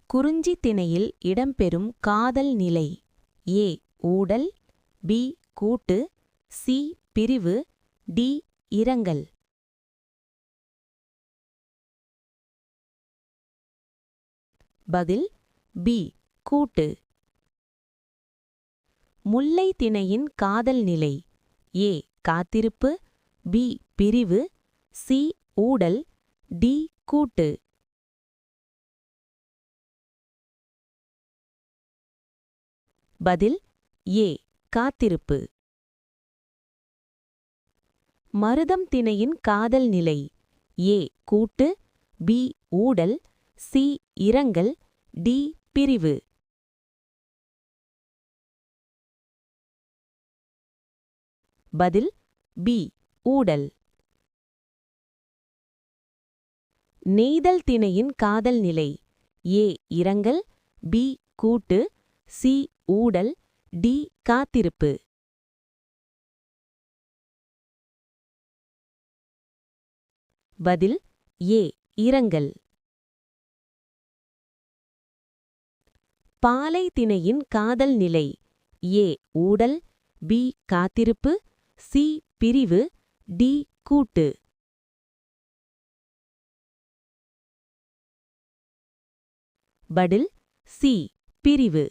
குறிஞ்சி திணையில் இடம்பெறும் காதல் நிலை. ஏ ஊடல், பி கூட்டு, சி பிரிவு, டி இரங்கல். பதில் பி கூட்டு. முல்லை திணையின் காதல் நிலை. ஏ காத்திருப்பு, பி பிரிவு, சி ஊடல், டி கூட்டு. பதில் ஏ காத்திருப்பு. மருதம் திணையின் காதல் நிலை. ஏ கூட்டு, பி ஊடல், சி இரங்கல், டி பிரிவு. பதில் பி ஊடல். நெய்தல் திணையின் காதல் நிலை. ஏ இரங்கல், பி கூட்டு, சி ஊடல், டி காத்திருப்பு. பதில் ஏ இரங்கல். பாலை திணையின் காதல் நிலை. ஏ ஊடல், பி காத்திருப்பு, சி பிரிவு, டி கூட்டு. பதில் சி பிரிவு.